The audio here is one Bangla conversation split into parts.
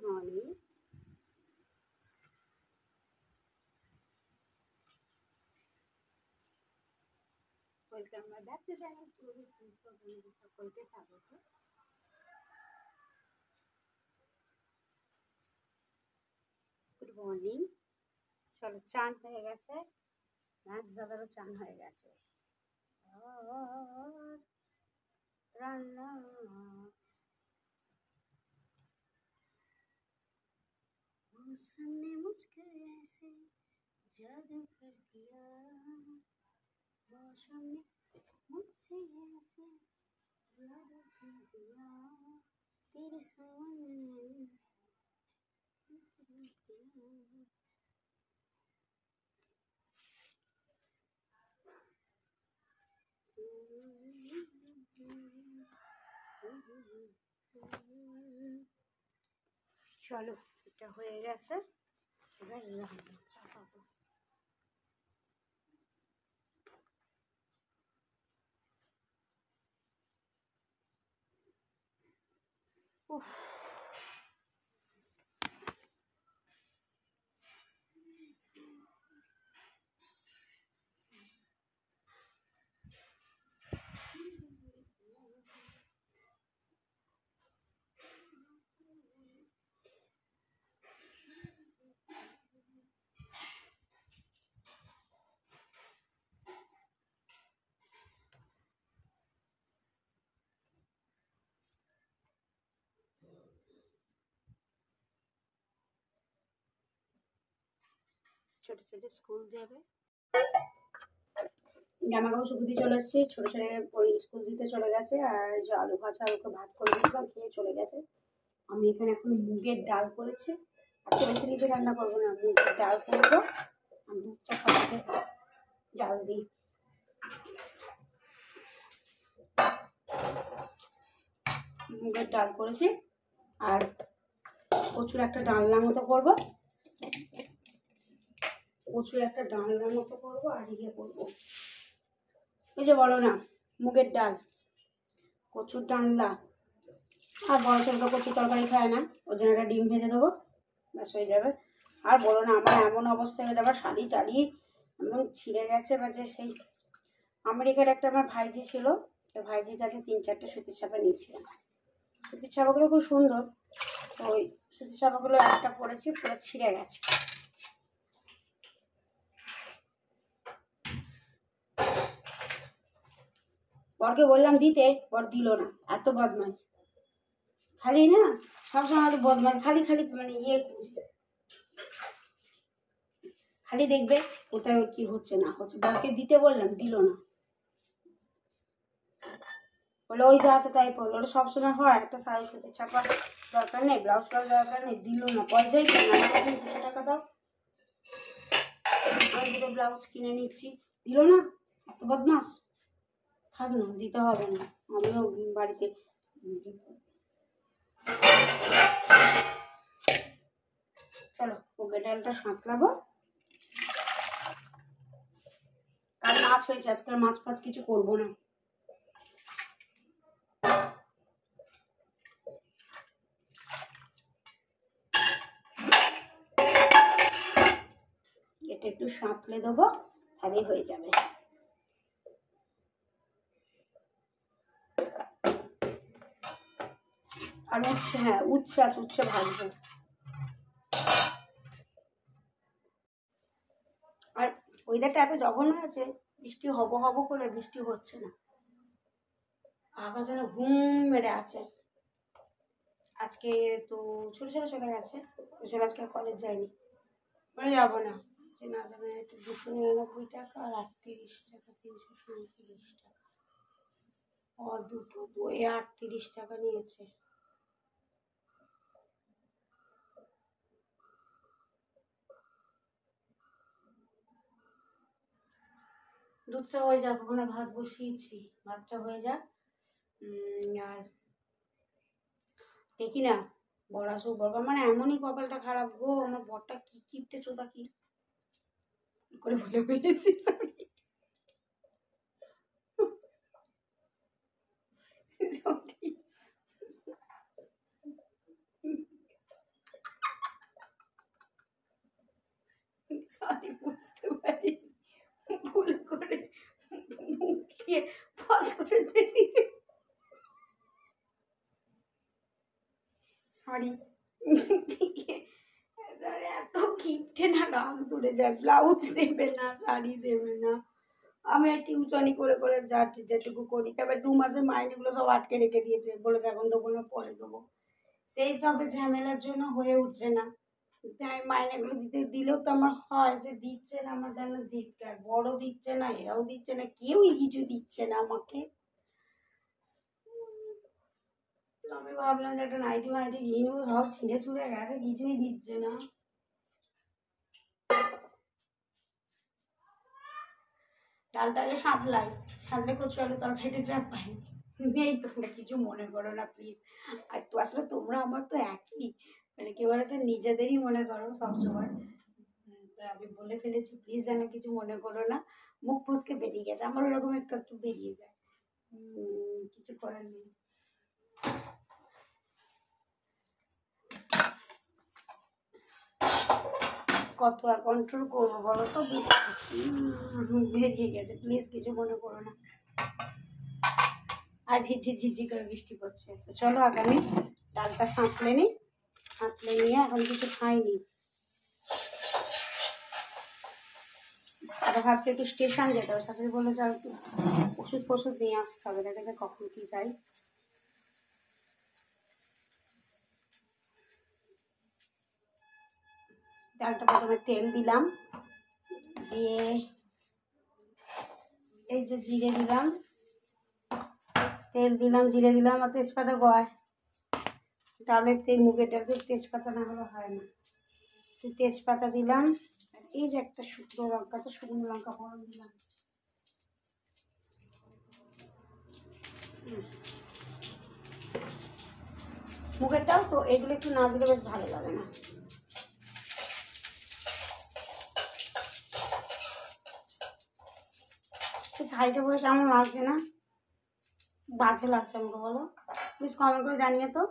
morning. Welcome back to channel সকলকে স্বাগত। Good morning. চলো, চান হয়ে গেছে, নাচ দাদারও চান হয়ে গেছে। রান্না सामने मुझको ऐसे जादू कर दिया, मौसम ने मुझसे ऐसे जादू कर दिया, तेरे सामने চলো, এটা হয়ে গেছে, এবার রান্না চাপাবো। উফ, ছোট ছোট স্কুল যাবে, জামা কাপড় শুকিয়ে দিয়ে চলে এসেছি। ছোটো ছেলে স্কুল দিতে চলে গেছে, আর যে আলু ভাজা ওকে ভাত করে দিয়েছিলাম, খেয়ে চলে গেছে। আমি এখানে এখন মুগের ডাল করেছি, আজকে বেশি কিছু রান্না করবো না, মুগের ডাল করবো। আমি চাপাতে ডাল দিই। মুগের ডাল করেছি, আর কচুর একটা ডালনা মতো করবো, আর ইয়ে করবো, এই যে বলো না, মুগের ডাল, কচুর ডালনা। আর বড় ছেলে তো কচুর তরকারি খায় না, ওর জন্য একটা ডিম ভেজে দেবো, ব্যাস হয়ে যাবে। আর বলো না, আমার এমন অবস্থা হয়ে যাবে, শাড়ি টাড়ি এমন ছিঁড়ে গেছে, বা যে সেই আমেরিকার একটা আমার ভাইজি ছিল, তো ভাইজির কাছে 3-4টে সুতির ছাপা নিয়েছিলাম। সুতির ছাপাগুলো খুব সুন্দর, তো ওই সুতির ছাপাগুলো একটা পরেছি, পুরো ছিঁড়ে গেছে। বরকে বললাম দিতে, বর দিল না, এত বদমাইশ। খালি না সবসময় বদমাইশ, খালি খালি মানে ইয়ে খালি দেখবে কোথায় কি হচ্ছে না হচ্ছে। বরকে দিতে বললাম, দিল না, বলে ওই যা আছে তাই পড়লো। ওটা সবসময় হয়, একটা শাড়ি সুতির ছাপা দরকার নেই, ব্লাউজ ফ্লাউজ দরকার নেই, দিল না। পয়সাই কেন, 200 টাকা দাও, আমি দুটো ব্লাউজ কিনে নিচ্ছি, দিল না। এত বদমাস, থাক না, দিতে হবে না, আমিও বাড়িতে। চলো, মুগের ডালটা সাঁতলাবো। কাল মাছ হয়েছে, আজকাল মাছ ফাছ কিছু করবো না। এটা একটু সাঁতলে দেবো, তাহলেই হয়ে যাবে। আর উচ্ছে, হ্যাঁ উচ্ছে আছে, উচ্ছে ভাজবো। আর ওয়েদারটা এত জঘন্য আছে, বৃষ্টি হব হব করে বৃষ্টি হচ্ছে না, আকাশ যেন ঘুম মেরে আছে। আজকে তো ছোটো ছেলে চলে গেছে, ছেলে আজকে কলেজ যায়নি, মানে যাবো না, যে না যাবে। 299 টাকা আর 38 টাকা, 337 টাকা, আর দুটো বই 38 টাকা নিয়েছে। দুধটা হয়ে যাক, ওখানে ভাত বসিয়েছি, ভাতটা হয়ে যাক। আর দেখি না, বর আসুক, বরবার মানে এমনই কপালটা খারাপ গো, আমার বরটা কি কিপটে চোদা, কি করে বলে ফেলেছি, সরি সরি। শাড়ি এত কিপটে না, রং তুলে যায়, ব্লাউজ দেবে না, শাড়ি দেবে না। আমি টিউশনি করে করে যা যেটুকু করি, তারপর 2 মাসের মাইনেগুলো সব আটকে রেখে দিয়েছে, বলেছে এখন দেবো না, পরে দেবো। সেই সব ঝামেলার জন্য হয়ে উঠছে না। তাই মাইনেগুলো দিলেও তো আমার হয়, যে দিচ্ছে না আমার যেন ধিক্কার, বড় দিচ্ছে না, এরাও দিচ্ছে না, কেউই কিছু দিচ্ছে না আমাকে। তো আমি ভাবলাম যে একটা নাইটি মাইটি কিনে নেবো, সব ছিঁড়ে ছুঁড়ে গেছে, কিছুই দিচ্ছে না। ডালটাকে সাঁতলে কচু আলু তরকারিটা যা পাই নেই, তোমরা কিছু মনে করো না প্লিজ। আর তো আসলে তোমরা আমার তো একই, মানে কেউ তো নিজেদেরই মনে করো সবসময়। তা আমি বলে ফেলেছি, প্লিজ যেন কিছু মনে করো না। মুখ ফুসকে বেরিয়ে গেছে, আমার ওরকম একটু একটু বেরিয়ে যায়, কিছু করার নেই। কত আর কন্ট্রোল করবো বলো তো, বেরিয়ে গেছে, প্লিজ কিছু মনে করো না। আজ ঝিঝি করে বৃষ্টি পড়ছে। তো চলো আগামী ডালটা সাঁতলে নিয়ে এখন কিছু খাইনি। ভাবছি একটু স্টেশন যেতে হবে, শাশুড়ি বলে যাও একটু ওষুধ নিয়ে আসতে হবে, দেখে কখন কি যাই। ডালটা প্রথমে তেল দিলাম, দিয়ে এই যে জিরে দিলাম, জিরে দিলাম আর তেজপাতা গয়। ডালের তেল, মুগের ডাল তেজপাতা না হলে হয় না। তেজপাতা দিলাম, এই যে একটা শুকনো লঙ্কা ফোড়ন দিলাম। মুগের ডাল তো এগুলো একটু না দিলে বেশ ভালো লাগে না। শাড়িটা পরে কেমন লাগছে না, বাজে লাগছে আমাকে বলো, প্লিজ কমেন্ট করে জানিয়ে তো।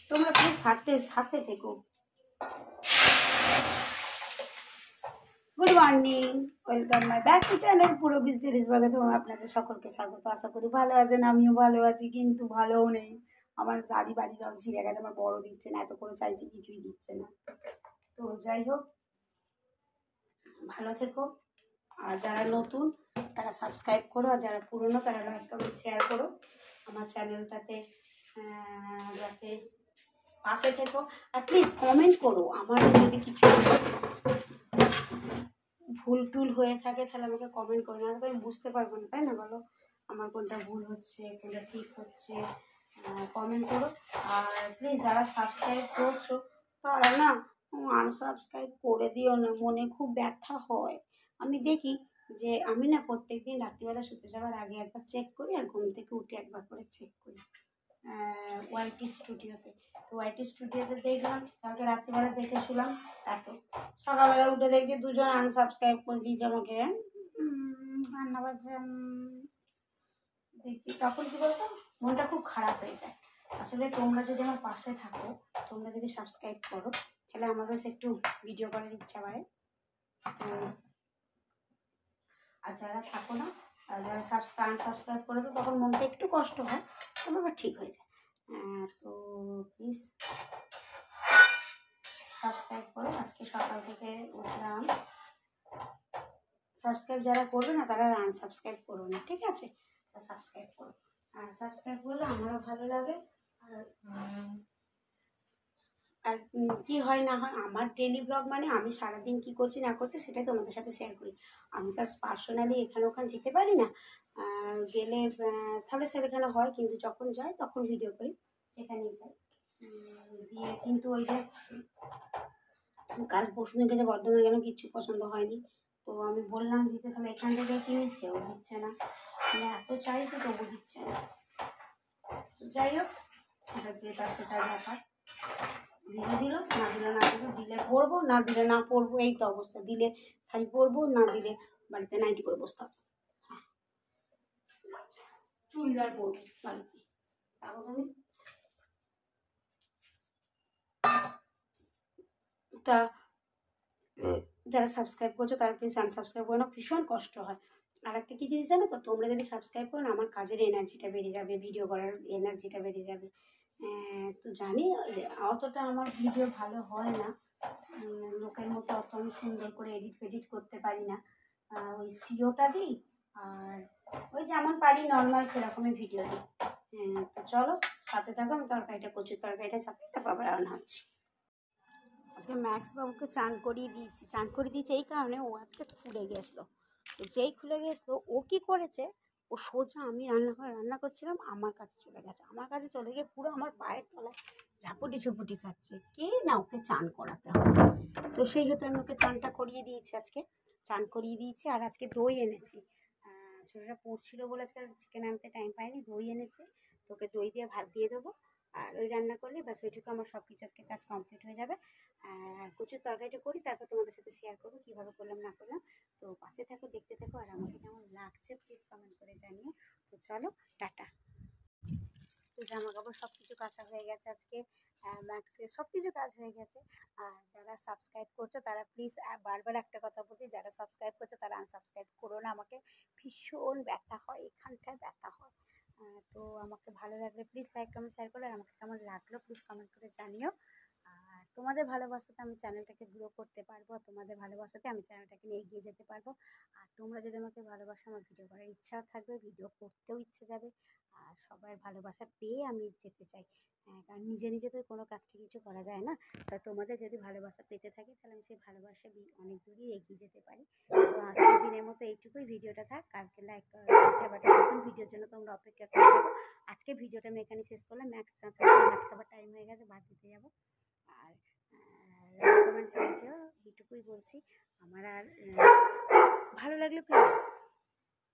তোমরা প্লিজ সাথে থেকো। Good morning, welcome my back to channel পুরো বিজনেস ব্লগে। তোমার আপনাদের সকলকে স্বাগত। আশা করি ভালো আছেন, আমিও ভালো আছি, কিন্তু ভালোও নেই। আমার বাড়ি জল ছিঁড়ে গেছে, আমার বড় দিচ্ছে না, এত করে চাইছি কিছুই দিচ্ছে না। তো যাই হোক, ভালো থেকো। আর যারা নতুন তারা সাবস্ক্রাইব করো, আর যারা পুরনো তারা লাইক কমেন্ট শেয়ার করো আমার চ্যানেলটাতে, যাতে পাশে থেকো। আর প্লিজ কমেন্ট করো, আমার যদি কিছু ভুল টুল হয়ে থাকে তাহলে আমাকে কমেন্ট করো, না তো আমি বুঝতে পারবো না, তাই না বলো, আমার কোনটা ভুল হচ্ছে কোনটা ঠিক হচ্ছে। কমেন্ট করো। আর প্লিজ যারা সাবস্ক্রাইব করছো তারা না আনসাবস্ক্রাইব করে দিও না, মনে খুব ব্যথা হয়। আমি দেখি যে আমি না প্রত্যেক দিন রাত্রিবেলা শুতে যাওয়ার আগে একবার চেক করি, আর ঘুম থেকে উঠে একবার করে চেক করি ওয়াইটি স্টুডিওতে। তো ওয়াইটি স্টুডিওতে দেখলাম, কালকে রাত্রিবেলা দেখে শুলাম, এত সকালবেলা উঠে দেখছি 2জন আনসাবস্ক্রাইব করে দিয়েছে আমাকে। রান্না বাজছে দেখছি, তখন কী বলতো মনটা খুব খারাপ হয়ে যায়। আসলে তোমরা যদি আমার পাশে থাকো, তোমরা যদি সাবস্ক্রাইব করো, তাহলে আমার কাছে একটু ভিডিও করার ইচ্ছা করে। আর যারা থাকো না, আর যারা আনসাবস্ক্রাইব করে তো তখন মনটা একটু কষ্ট হয়, তবে আবার ঠিক হয়ে যায়। তো প্লিজ সাবস্ক্রাইব করো। আজকে সকাল থেকে উঠলাম, সাবস্ক্রাইব যারা করবে না তারা আনসাবস্ক্রাইব করো না, ঠিক আছে? সাবস্ক্রাইব করো, আর সাবস্ক্রাইব করলে আমারও ভালো লাগে। আর কী হয় না হয়, আমার ডেলি ব্লগ মানে আমি সারাদিন কী করছি না করছি সেটাই তোমাদের সাথে শেয়ার করি। আমি তো আর পার্সোনালি এখানে ওখানে যেতে পারি না, গেলে তাহলে সেখানে হয়, কিন্তু যখন যাই তখন ভিডিও করি, সেখানেই যাই। দিয়ে কিন্তু ওই যে কাল পরশু দিন গেছে বর্ধমানে গেলাম, কিচ্ছু পছন্দ হয়নি। তো আমি বললাম দিতে, তাহলে এখান থেকে কিনি, সেও দিচ্ছে না, মানে এত চাইছে তবু দিচ্ছে না। যাই হোক, সেটা সেটার ব্যাপার, দিল না দিল দিলে পরবো, না দিলে না পরবো, এই তো অবস্থা। দিলে শাড়ি পরবো, না দিলে বাড়িতে নাইটি করে বসতে হবে, চুড়িদার পরবো বাড়িতে। তা যারা সাবস্ক্রাইব করছো তারা প্লিজ আনসাবস্ক্রাইব করে না, ভীষণ কষ্ট হয়। আর একটা কী জিনিস জানো তো, তোমরা যদি সাবস্ক্রাইব করো না, আমার কাজের এনার্জিটা বেড়ে যাবে, ভিডিও করার এনার্জিটা বেড়ে যাবে। তো জানি অতটা আমার ভিডিও ভালো হয় না, লোকের মতো অত আমি সুন্দর করে এডিট ফেডিট করতে পারি না, ওই সিওটা দিই আর ওই যেমন পারি নর্মাল সেরকমই ভিডিও দিই। তো চলো সাথে থাকো, আমি তরকারিটা কচুর তরকারিটা চাপিয়ে তারপর আবার রান্না হচ্ছে। আজকে ম্যাক্স বাবুকে চান করিয়ে দিয়েছি এই কারণে, ও আজকে খুলে গেছিলো। তো যেই খুলে গেছিলো ও কী করেছে, ও সোজা আমি রান্নাঘরে রান্না করছিলাম আমার কাছে চলে গেছে, আমার কাছে চলে গিয়ে পুরো আমার পায়ের তলায় ঝাপটি ঝুপুটি খাচ্ছে, কে না ওকে চান করাতে হবে। তো সেই হতে আমি ওকে চানটা করিয়ে দিয়েছি, আজকে চান করিয়ে দিয়েছি। আর আজকে দই এনেছি, ছোটোটা পড়ছিল বলে আজকে চিকেন আনতে টাইম পাইনি, দই এনেছি, তোকে দই দিয়ে ভাত দিয়ে দেবো। আর ওই রান্না করলে ব্যাস ওইটুকু আমার সব কিছু আজকে কাজ কমপ্লিট হয়ে যাবে। আর কচুর তরকারিটা করি, তারপর তোমাদের সাথে শেয়ার করবো কীভাবে করলাম না করলাম। তো পাশে থাকো, দেখতে থাকো, আর আমাকে কেমন লাগছে প্লিজ কমেন্ট করে জানিও। তো চলো টাটা। তো জামা কাপড় সব কিছু কাচা হয়ে গেছে আজকে, ম্যাক্সের সব কিছু কাজ হয়ে গেছে। আর যারা সাবস্ক্রাইব করছো তারা প্লিজ, বারবার একটা কথা বলছি, যারা সাবস্ক্রাইব করছো তারা আনসাবস্ক্রাইব করো না, আমাকে ভীষণ ব্যথা হয়, এখানটায় ব্যথা হয়। তো আমাকে ভালো লাগলে প্লিজ লাইক কমেন্ট শেয়ার করো, আর আমাকে কেমন লাগলো প্লিজ কমেন্ট করে জানিও। আর তোমাদের ভালোবাসাতে আমি চ্যানেলটাকে গ্রো করতে পারবো, তোমাদের ভালোবাসাতে আমি চ্যানেলটাকে নিয়ে এগিয়ে যেতে পারবো। আর তোমরা যদি আমাকে ভালোবাসো, আমার ভিডিও করার ইচ্ছাও থাকবে, ভিডিও করতেও ইচ্ছে যাবে। আর সবার ভালোবাসা পেয়ে আমি যেতে চাই, কারণ নিজে নিজে তো কোনো কাজটা কিছু করা যায় না। তা তোমাদের যদি ভালোবাসা পেতে থাকি তাহলে আমি সেই ভালোবাসা অনেক দূরই এগিয়ে যেতে পারি। তো আজকের দিনের মতো এইটুকুই, ভিডিওটা থাক, কালকে লাইক আবার নতুন ভিডিওর জন্য তোমরা অপেক্ষা করে থাকো। আজকে ভিডিওটা আমি এখানে শেষ করলাম, ম্যাক্স চাঁচা ভাত খাবার টাইম হয়ে গেছে, ভাত দিতে যাবো। আর লাইক কমেন্ট শেয়ার দিও, এইটুকুই বলছি। আমার আর ভালো লাগলে প্লিজ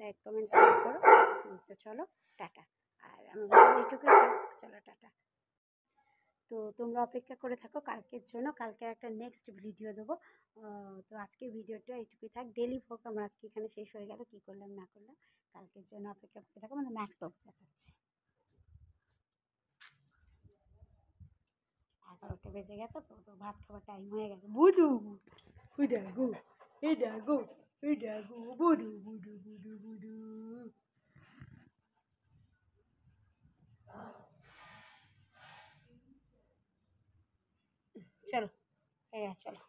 লাইক কমেন্ট শেয়ার করো। তো চলো টাটা। আর আমি এইটুকুই, চলো টাটা। তো তোমরা অপেক্ষা করে থাকো কালকের জন্য, কালকে একটা নেক্সট ভিডিও দেবো। তো আজকে ভিডিওটা এইটুকুই থাক, ডেলি ভ্লগ আমার আজকে এখানে শেষ হয়ে গেল, কী করলাম না করলাম। কালকের জন্য অপেক্ষা করতে থাকো, মানে ম্যাক্স বাবু চাচাচ্ছে। 11টা বেজে গেছে, তো তো ভাত খাওয়ার টাইম হয়ে গেছে, বুঝু হুইডা গু হিডা গু হিডা গু বুডু বুডু বুডু বুডু। চলো হ্যাঁ চলো।